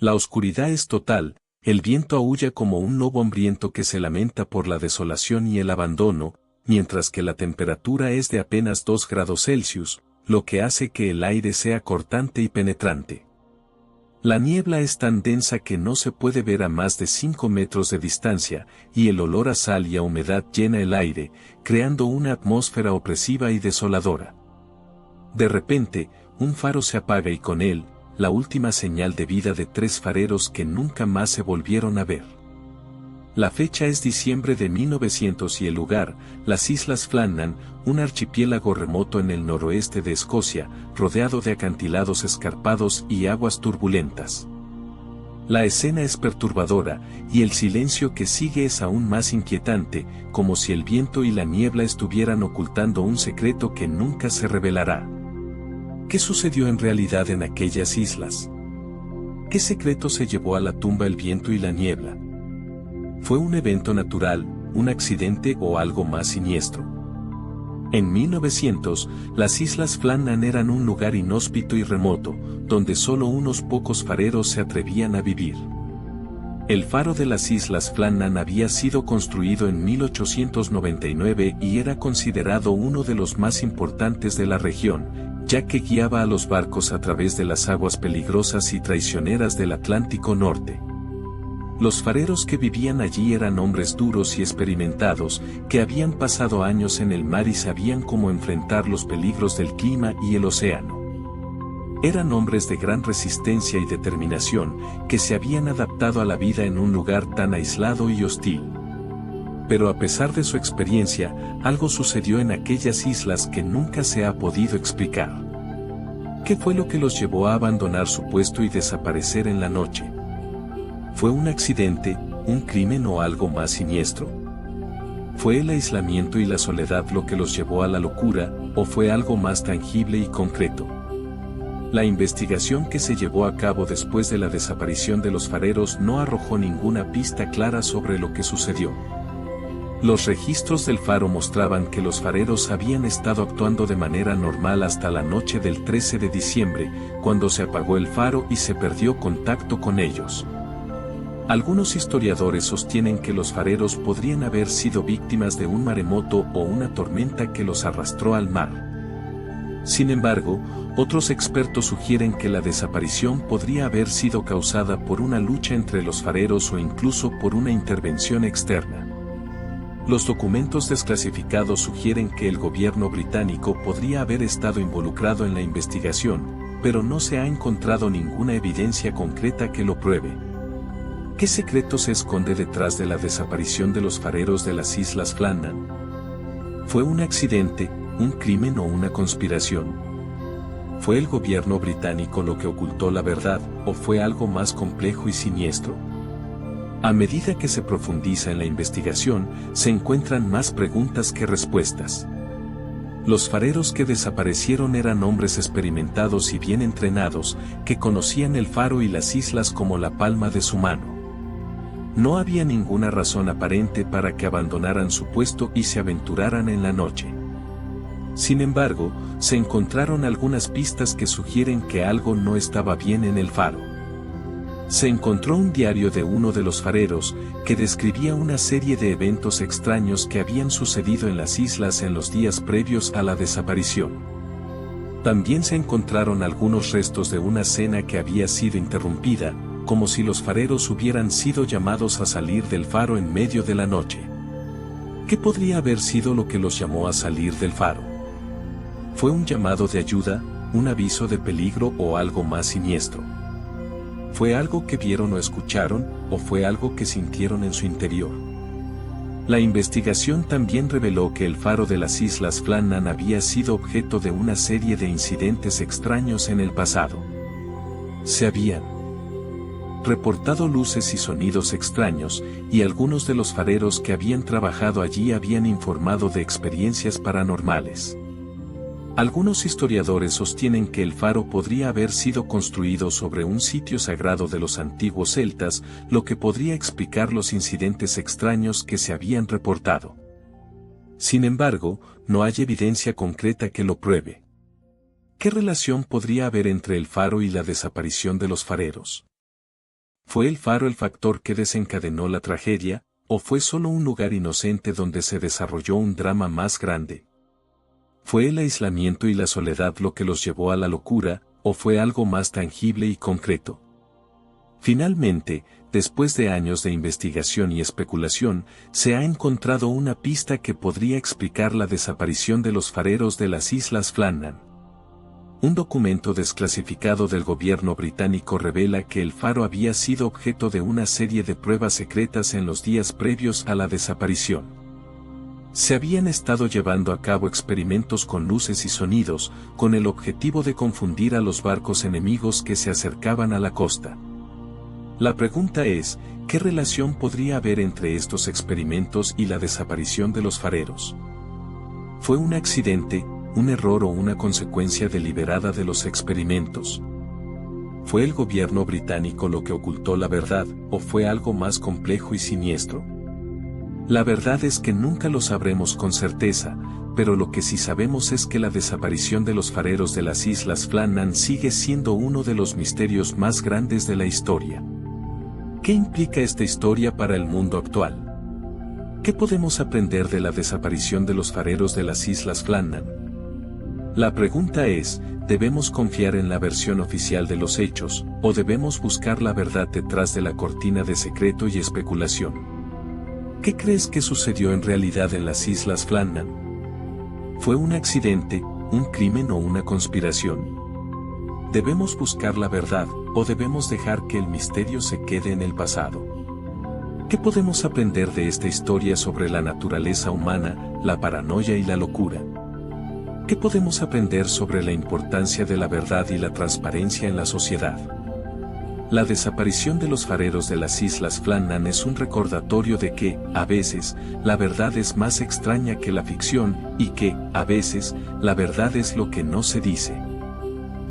La oscuridad es total, el viento aúlla como un lobo hambriento que se lamenta por la desolación y el abandono, mientras que la temperatura es de apenas 2 grados Celsius, lo que hace que el aire sea cortante y penetrante. La niebla es tan densa que no se puede ver a más de 5 metros de distancia, y el olor a sal y a humedad llena el aire, creando una atmósfera opresiva y desoladora. De repente, un faro se apaga y con él, la última señal de vida de 3 fareros que nunca más se volvieron a ver. La fecha es diciembre de 1900 y el lugar, las Islas Flannan, un archipiélago remoto en el noroeste de Escocia, rodeado de acantilados escarpados y aguas turbulentas. La escena es perturbadora, y el silencio que sigue es aún más inquietante, como si el viento y la niebla estuvieran ocultando un secreto que nunca se revelará. ¿Qué sucedió en realidad en aquellas islas? ¿Qué secreto se llevó a la tumba el viento y la niebla? ¿Fue un evento natural, un accidente o algo más siniestro? En 1900, las Islas Flannan eran un lugar inhóspito y remoto, donde solo unos pocos fareros se atrevían a vivir. El faro de las Islas Flannan había sido construido en 1899 y era considerado uno de los más importantes de la región, ya que guiaba a los barcos a través de las aguas peligrosas y traicioneras del Atlántico Norte. Los fareros que vivían allí eran hombres duros y experimentados, que habían pasado años en el mar y sabían cómo enfrentar los peligros del clima y el océano. Eran hombres de gran resistencia y determinación, que se habían adaptado a la vida en un lugar tan aislado y hostil. Pero a pesar de su experiencia, algo sucedió en aquellas islas que nunca se ha podido explicar. ¿Qué fue lo que los llevó a abandonar su puesto y desaparecer en la noche? ¿Fue un accidente, un crimen o algo más siniestro? ¿Fue el aislamiento y la soledad lo que los llevó a la locura, o fue algo más tangible y concreto? La investigación que se llevó a cabo después de la desaparición de los fareros no arrojó ninguna pista clara sobre lo que sucedió. Los registros del faro mostraban que los fareros habían estado actuando de manera normal hasta la noche del 13 de diciembre, cuando se apagó el faro y se perdió contacto con ellos. Algunos historiadores sostienen que los fareros podrían haber sido víctimas de un maremoto o una tormenta que los arrastró al mar. Sin embargo, otros expertos sugieren que la desaparición podría haber sido causada por una lucha entre los fareros o incluso por una intervención externa. Los documentos desclasificados sugieren que el gobierno británico podría haber estado involucrado en la investigación, pero no se ha encontrado ninguna evidencia concreta que lo pruebe. ¿Qué secreto se esconde detrás de la desaparición de los fareros de las Islas Flannan? ¿Fue un accidente, un crimen o una conspiración? ¿Fue el gobierno británico lo que ocultó la verdad, o fue algo más complejo y siniestro? A medida que se profundiza en la investigación, se encuentran más preguntas que respuestas. Los fareros que desaparecieron eran hombres experimentados y bien entrenados, que conocían el faro y las islas como la palma de su mano. No había ninguna razón aparente para que abandonaran su puesto y se aventuraran en la noche. Sin embargo, se encontraron algunas pistas que sugieren que algo no estaba bien en el faro. Se encontró un diario de uno de los fareros, que describía una serie de eventos extraños que habían sucedido en las islas en los días previos a la desaparición. También se encontraron algunos restos de una cena que había sido interrumpida, como si los fareros hubieran sido llamados a salir del faro en medio de la noche. ¿Qué podría haber sido lo que los llamó a salir del faro? ¿Fue un llamado de ayuda, un aviso de peligro o algo más siniestro? ¿Fue algo que vieron o escucharon, o fue algo que sintieron en su interior? La investigación también reveló que el faro de las Islas Flannan había sido objeto de una serie de incidentes extraños en el pasado. Se habían reportado luces y sonidos extraños, y algunos de los fareros que habían trabajado allí habían informado de experiencias paranormales. Algunos historiadores sostienen que el faro podría haber sido construido sobre un sitio sagrado de los antiguos celtas, lo que podría explicar los incidentes extraños que se habían reportado. Sin embargo, no hay evidencia concreta que lo pruebe. ¿Qué relación podría haber entre el faro y la desaparición de los fareros? ¿Fue el faro el factor que desencadenó la tragedia, o fue solo un lugar inocente donde se desarrolló un drama más grande? ¿Fue el aislamiento y la soledad lo que los llevó a la locura, o fue algo más tangible y concreto? Finalmente, después de años de investigación y especulación, se ha encontrado una pista que podría explicar la desaparición de los fareros de las Islas Flannan. Un documento desclasificado del gobierno británico revela que el faro había sido objeto de una serie de pruebas secretas en los días previos a la desaparición. Se habían estado llevando a cabo experimentos con luces y sonidos, con el objetivo de confundir a los barcos enemigos que se acercaban a la costa. La pregunta es, ¿qué relación podría haber entre estos experimentos y la desaparición de los fareros? ¿Fue un accidente, un error o una consecuencia deliberada de los experimentos? ¿Fue el gobierno británico lo que ocultó la verdad, o fue algo más complejo y siniestro? La verdad es que nunca lo sabremos con certeza, pero lo que sí sabemos es que la desaparición de los fareros de las Islas Flannan sigue siendo uno de los misterios más grandes de la historia. ¿Qué implica esta historia para el mundo actual? ¿Qué podemos aprender de la desaparición de los fareros de las Islas Flannan? La pregunta es, ¿debemos confiar en la versión oficial de los hechos, o debemos buscar la verdad detrás de la cortina de secreto y especulación? ¿Qué crees que sucedió en realidad en las Islas Flannan? ¿Fue un accidente, un crimen o una conspiración? ¿Debemos buscar la verdad, o debemos dejar que el misterio se quede en el pasado? ¿Qué podemos aprender de esta historia sobre la naturaleza humana, la paranoia y la locura? ¿Qué podemos aprender sobre la importancia de la verdad y la transparencia en la sociedad? La desaparición de los fareros de las Islas Flannan es un recordatorio de que, a veces, la verdad es más extraña que la ficción, y que, a veces, la verdad es lo que no se dice.